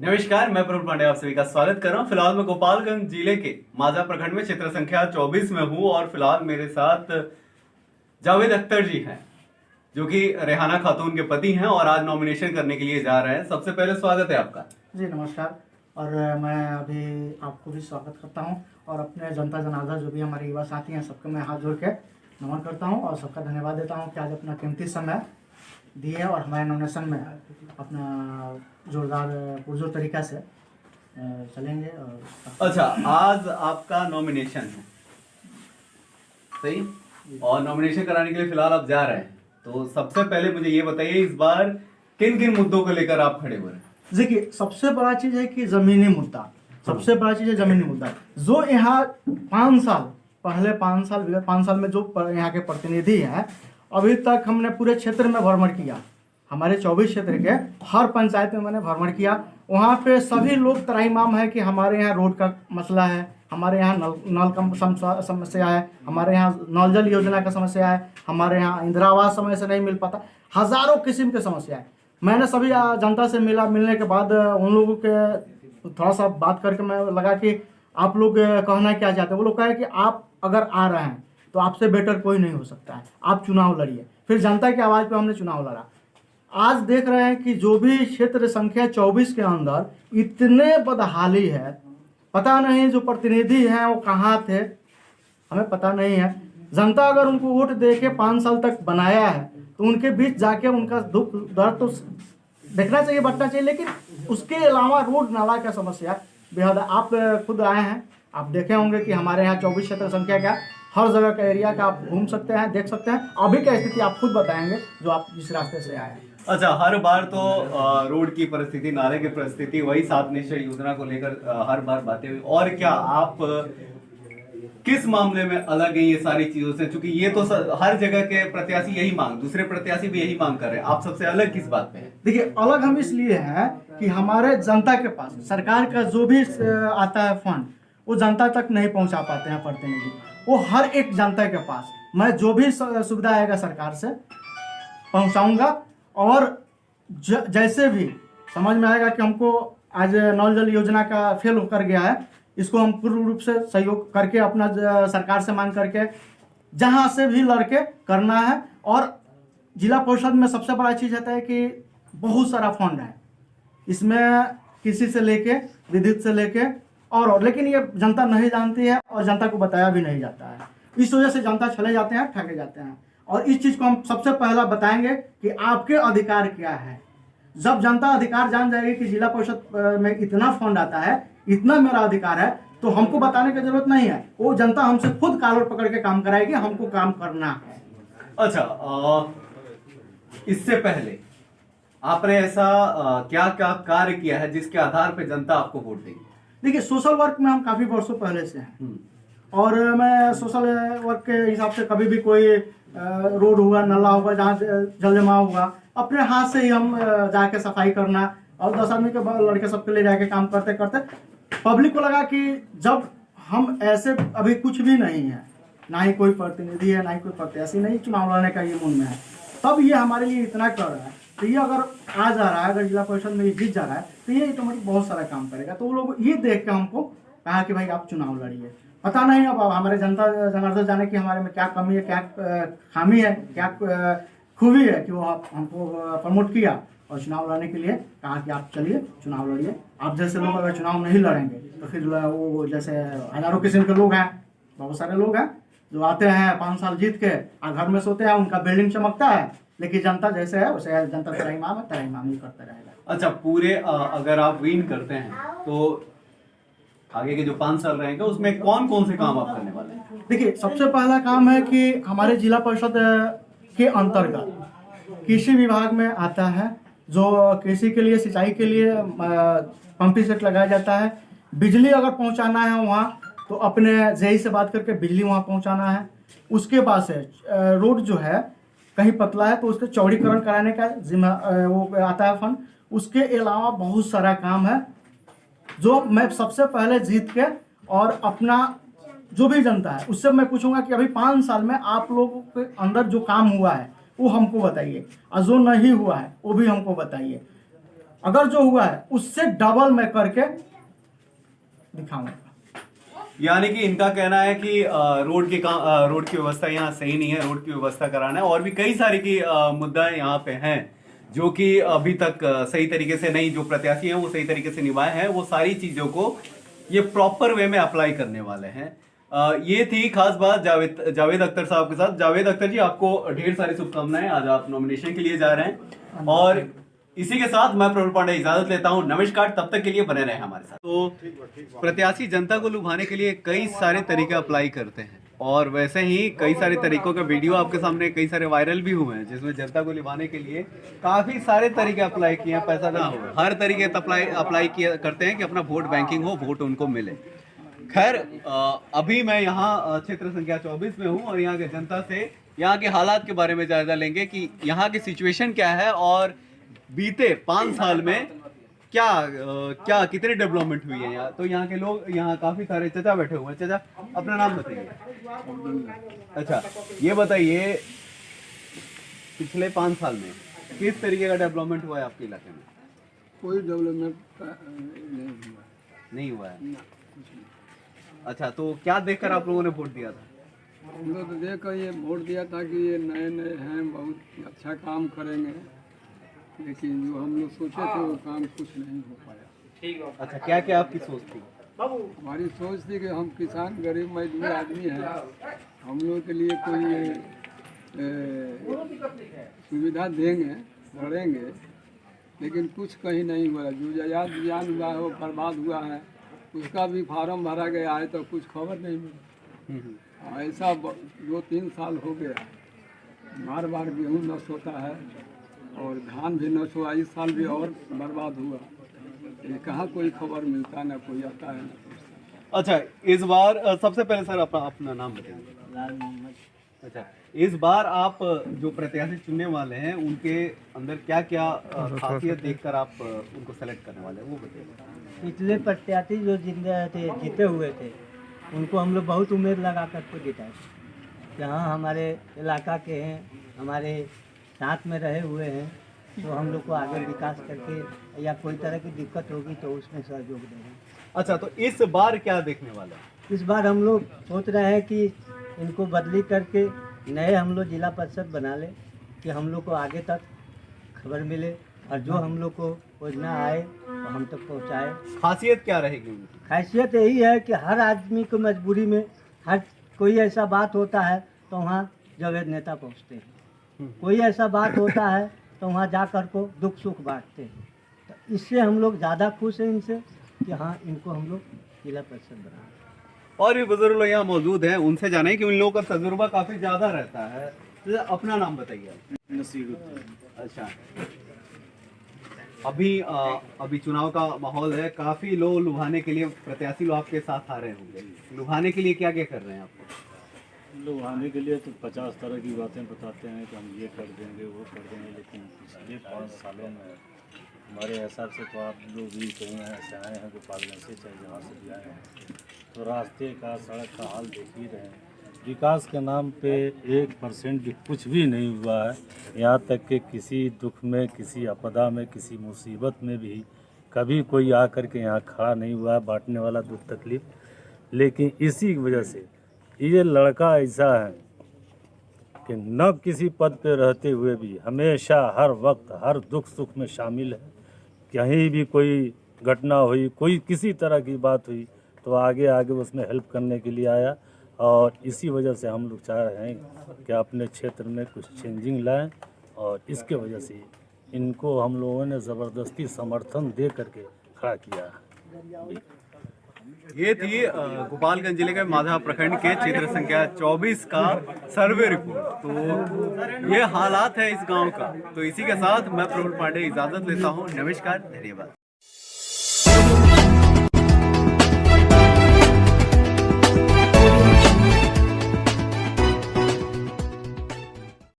नमस्कार, मैं प्रफुल्ल पांडे आप सभी का स्वागत कर रहा हूं। फिलहाल मैं गोपालगंज जिले के माजा प्रखंड में क्षेत्र संख्या 24 में हूं और फिलहाल मेरे साथ जावेद अख्तर जी हैं जो कि रेहाना खातून के पति हैं और आज नॉमिनेशन करने के लिए जा रहे हैं। सबसे पहले स्वागत है आपका। जी नमस्कार। और मैं अभी आपको भी स्वागत करता हूं और अपने जनता जनार्दन जो भी हमारे युवा साथी हैं सबको मैं हाथ जोड़ के नमन करता हूं और सबका धन्यवाद देता हूं कि आज अपना कीमती समय दिए और हमारे नॉमिनेशन में अपना जोरदार पुरजोर तरीका से चलेंगे। और अच्छा, आज आपका नॉमिनेशन है, सही? और नॉमिनेशन कराने के लिए फिलहाल आप जा रहे हैं, तो सबसे पहले मुझे ये बताइए इस बार किन किन मुद्दों को लेकर आप खड़े हुए हैं? देखिए, सबसे बड़ा चीज है कि जमीनी मुद्दा, सबसे बड़ा चीज है जमीनी मुद्दा। जो यहाँ 5 साल पहले 5 साल में जो यहाँ के प्रतिनिधि हैं, अभी तक हमने पूरे क्षेत्र में भ्रमण किया। हमारे 24 क्षेत्र के हर पंचायत में मैंने भ्रमण किया। वहाँ पे सभी लोग त्राहिमाम है कि हमारे यहाँ रोड का मसला है, हमारे यहाँ नल का समस्या है, हमारे यहाँ नल जल योजना का समस्या है, हमारे यहाँ इंदिरा आवास समय से नहीं मिल पाता, हजारों किस्म के समस्या है। मैंने सभी जनता से मिलने के बाद उन लोगों के थोड़ा सा बात करके मैं लगा कि आप लोग कहना क्या चाहते हैं। वो लोग कहे कि आप अगर आ रहे हैं तो आपसे बेटर कोई नहीं हो सकता है, आप चुनाव लड़िए। फिर जनता की आवाज़ पे हमने चुनाव लड़ा। आज देख रहे हैं कि जो भी क्षेत्र संख्या 24 के अंदर इतने बदहाली है, पता नहीं जो प्रतिनिधि हैं वो कहाँ थे, हमें पता नहीं है। जनता अगर उनको वोट दे के 5 साल तक बनाया है तो उनके बीच जाके उनका दुख दर्द तो देखना चाहिए, बटना चाहिए, लेकिन उसके अलावा रोड नाला का समस्या बेहद। आप खुद आए हैं, आप देखे होंगे कि हमारे यहाँ 24 क्षेत्र संख्या का हर जगह का एरिया का आप घूम सकते हैं, देख सकते हैं। अभी का स्थिति आप खुद बताएंगे जो आप जिस रास्ते से आए हैं। अच्छा, हर बार तो रोड की परिस्थिति, नाले की परिस्थिति, वही 7 निश्चय योजना को लेकर हर बार बातें हुई। और क्या आप किस मामले में अलग है ये सारी चीजों से? क्योंकि ये तो हर जगह के प्रत्याशी यही मांग, दूसरे प्रत्याशी भी यही मांग कर रहे हैं, आप सबसे अलग किस बात पे हैं? देखिए, अलग हम इसलिए हैं कि हमारे जनता के पास सरकार का जो भी आता है फंड वो जनता तक नहीं पहुंचा पाते हैं प्रतिनिधि। वो हर एक जनता के पास मैं जो भी सुविधा आएगा सरकार से पहुंचाऊंगा। और जैसे भी समझ में आएगा कि हमको आज नल जल योजना का फेल होकर गया है, इसको हम पूर्ण रूप से सहयोग करके अपना सरकार से मांग करके जहां से भी लड़के करना है। और जिला परिषद में सबसे बड़ा चीज़ होता है कि बहुत सारा फंड है इसमें, कृषि से लेके विद्युत से लेके और लेकिन ये जनता नहीं जानती है और जनता को बताया भी नहीं जाता है। इस वजह से जनता चले जाते हैं, ठगे जाते हैं। और इस चीज़ को हम सबसे पहला बताएंगे कि आपके अधिकार क्या है। जब जनता अधिकार जान जाएगी कि जिला परिषद में इतना फंड आता है, इतना मेरा अधिकार है, तो हमको बताने की जरूरत नहीं है। वो जनता हमसे खुद कॉलर पकड़ के काम कराएगी, हमको काम करना है। अच्छा, इससे पहले आपने ऐसा क्या क्या कार्य किया है जिसके आधार पे जनता आपको वोट देगी? देखिए, सोशल वर्क में हम काफ़ी वर्षों पहले से हैं और मैं सोशल वर्क के हिसाब से कभी भी कोई रोड हुआ, नाला हुआ, जहाँ जल जमाव हुआ, अपने हाथ से ही हम जाके सफाई करना और 10 आदमी के लड़के सबके लिए जाके काम करते करते पब्लिक को लगा कि जब हम ऐसे अभी कुछ भी नहीं है, ना ही कोई प्रतिनिधि है, ना ही कोई प्रत्याशी, नहीं चुनाव लड़ने का ये मन में है, तब ये हमारे लिए इतना कर रहा है। तो ये अगर आ जा रहा है, अगर जिला परिषद में ये जीत जा रहा है तो ये ऑटोमेटिक बहुत सारा काम करेगा। तो वो लोग ये देख के हमको कहा कि भाई आप चुनाव लड़िए। पता नहीं अब हमारे जनता जनार्दन जाने की हमारे में क्या कमी है, क्या खामी है, क्या खूबी है कि वो हमको प्रमोट किया और चुनाव लड़ने के लिए कहा कि आप चलिए चुनाव लड़िए। आप जैसे लोग अगर चुनाव नहीं लड़ेंगे तो फिर वो जैसे हजारों किस्म के लोग हैं, बहुत सारे लोग हैं जो आते हैं 5 साल जीत के घर में सोते हैं, उनका बिल्डिंग चमकता है, लेकिन जनता जैसे है वैसे जनता तेरा इमाम ही करता रहेगा। अच्छा, पूरे अगर आप विन करते हैं तो आगे के जो 5 साल रहेंगे उसमें कौन कौन से काम आप करने वाले हैं? देखिए, सबसे पहला काम है कि हमारे जिला परिषद के अंतर्गत कृषि विभाग में आता है, जो कृषि के लिए, सिंचाई के लिए पंपिंग सेट लगाया जाता है। बिजली अगर पहुंचाना है वहाँ तो अपने जेई से बात करके बिजली वहाँ पहुंचाना है। उसके बाद से रोड जो है कहीं पतला है तो उसके चौड़ीकरण कराने का जिम्मा वो आता है फंड। उसके अलावा बहुत सारा काम है जो मैं सबसे पहले जीत के और अपना जो भी जनता है उससे मैं पूछूंगा कि अभी 5 साल में आप लोगों के अंदर जो काम हुआ है वो हमको बताइए, और जो नहीं हुआ है वो भी हमको बताइए। अगर जो हुआ है उससे डबल मैं करके दिखाऊंगा। यानी कि इनका कहना है कि रोड की व्यवस्था यहाँ सही नहीं है, रोड की व्यवस्था कराना है, और भी कई सारे की मुद्दा यहाँ पे हैं जो कि अभी तक सही तरीके से नहीं, जो प्रत्याशी हैं वो सही तरीके से निभाए हैं, वो सारी चीजों को ये प्रॉपर वे में अप्लाई करने वाले हैं। ये थी खास बात जावेद अख्तर साहब के साथ। जावेद अख्तर जी, आपको ढेर सारी शुभकामनाएं, आज आप नॉमिनेशन के लिए जा रहे हैं, और इसी के साथ मैं प्रफुल्ल पांडे इजाजत लेता हूं। नमस्कार, तब तक के लिए बने रहे हमारे साथ। तो प्रत्याशी जनता को लुभाने के लिए कई सारे तरीके अप्लाई करते हैं, और वैसे ही कई सारे तरीकों का वीडियो आपके सामने कई सारे वायरल भी हुए हैं, जिसमें जनता को लुभाने के लिए काफी सारे तरीके अप्लाई किए हैं। पैसा ना हो, हर तरीके अप्लाई किया करते हैं कि अपना वोट बैंकिंग हो, वोट उनको मिले। खैर, अभी मैं यहाँ क्षेत्र संख्या 24 में हूँ, और यहाँ के जनता से यहाँ के हालात के बारे में जायजा लेंगे कि यहाँ की सिचुएशन क्या है, और बीते 5 साल में क्या कितनी डेवलपमेंट हुई है यहाँ। तो यहाँ के लोग, यहाँ काफी सारे चाचा बैठे हुए हैं। चाचा, अपना नाम बताइए। अच्छा, ये बताइए, पिछले 5 साल में किस तरीके का डेवलपमेंट हुआ है आपके इलाके में? कोई डेवलपमेंट नहीं हुआ है। अच्छा, तो क्या देखकर आप लोगों ने वोट दिया था? हम लोग तो देख कर ये वोट दिया था कि ये नए नए हैं, बहुत अच्छा काम करेंगे, लेकिन जो हम लोग सोचे थे वो काम कुछ नहीं हो पाया। अच्छा, क्या क्या आपकी सोच थी? हमारी सोच थी कि हम किसान गरीब मजदूर आदमी हैं, हम लोग के लिए कोई सुविधा देंगे, लड़ेंगे, लेकिन कुछ कहीं नहीं हुआ। जो जान हुआ है वो बर्बाद हुआ है, उसका भी फार्म भरा गया है तो कुछ खबर नहीं मिली। ऐसा 2-3 साल हो गया, बार बार गेहूँ नष्ट होता है और धान भी नष्ट हुआ, इस साल भी और बर्बाद हुआ। ये कहाँ कोई खबर मिलता, ना कोई आता है ना। अच्छा, इस बार सबसे पहले सर अपना नाम बताइए। अच्छा, इस बार आप जो प्रत्याशी चुनने वाले हैं, उनके अंदर क्या क्या खासियत देखकर आप उनको सेलेक्ट करने वाले हैं, वो बताइए। पिछले प्रत्याशी जो जीते हुए थे, उनको हम लोग बहुत उम्मीद लगा करके जिताए, जहाँ हमारे इलाका के हैं, हमारे साथ में रहे हुए हैं, तो हम लोग को आगे विकास करके या कोई तरह की दिक्कत होगी तो उसमें सहयोग देंगे। अच्छा, तो इस बार क्या देखने वाला है? इस बार हम लोग सोच रहे हैं कि इनको बदली करके नए हम लोग जिला परिषद बना ले, कि हम लोग को आगे तक खबर मिले, और जो हम लोग को योजना आए वो हम तक पहुँचाए। खासियत क्या रहेगी उनकी? खासियत यही है कि हर आदमी को मजबूरी में हर कोई ऐसा बात होता है तो वहाँ जावेद नेता पहुँचते हैं, कोई ऐसा बात होता है तो वहाँ जा कर को दुख सुख बांटते हैं। तो इससे हम लोग ज़्यादा खुश हैं इनसे कि हाँ, इनको हम लोग जिला परिषद बनाए। और भी बुजुर्ग लोग यहाँ मौजूद हैं, उनसे जाने कि उन लोगों का तजुर्बा काफी ज्यादा रहता है। तो अपना नाम बताइए। नसीरुद्दीन। अच्छा, अभी चुनाव का माहौल है, काफी लोग लुभाने के लिए प्रत्याशी लोग आपके साथ आ रहे होंगे। लुभाने के लिए क्या क्या कर रहे हैं आपको? लुभाने के लिए तो 50 तरह की बातें बताते हैं कि हम ये कर देंगे वो कर देंगे, लेकिन पिछले 5 सालों में हमारे हिसाब से तो आप लोग भी कहीं ऐसे आए हैं गोपालगंज से, चाहे जहाँ से भी आए हैं, तो रास्ते का सड़क का हाल देख ही रहे हैं। विकास के नाम पे 1% भी कुछ भी नहीं हुआ है। यहाँ तक कि किसी दुख में, किसी आपदा में, किसी मुसीबत में भी कभी कोई आकर के यहाँ खड़ा नहीं हुआ है बांटने वाला दुख तकलीफ। लेकिन इसी की वजह से ये लड़का ऐसा है कि न किसी पद पे रहते हुए भी हमेशा हर वक्त हर दुख सुख में शामिल है। कहीं भी कोई घटना हुई, कोई किसी तरह की बात हुई तो आगे आगे उसमें हेल्प करने के लिए आया, और इसी वजह से हम लोग चाह रहे हैं कि अपने क्षेत्र में कुछ चेंजिंग लाएं, और इसके वजह से इनको हम लोगों ने ज़बरदस्ती समर्थन दे करके खड़ा किया है। ये थी गोपालगंज जिले के माधा प्रखंड के क्षेत्र संख्या 24 का सर्वे रिपोर्ट। तो ये हालात है इस गांव का। तो इसी के साथ मैं प्रफुल्ल पांडे इजाजत लेता हूं। नमस्कार, धन्यवाद।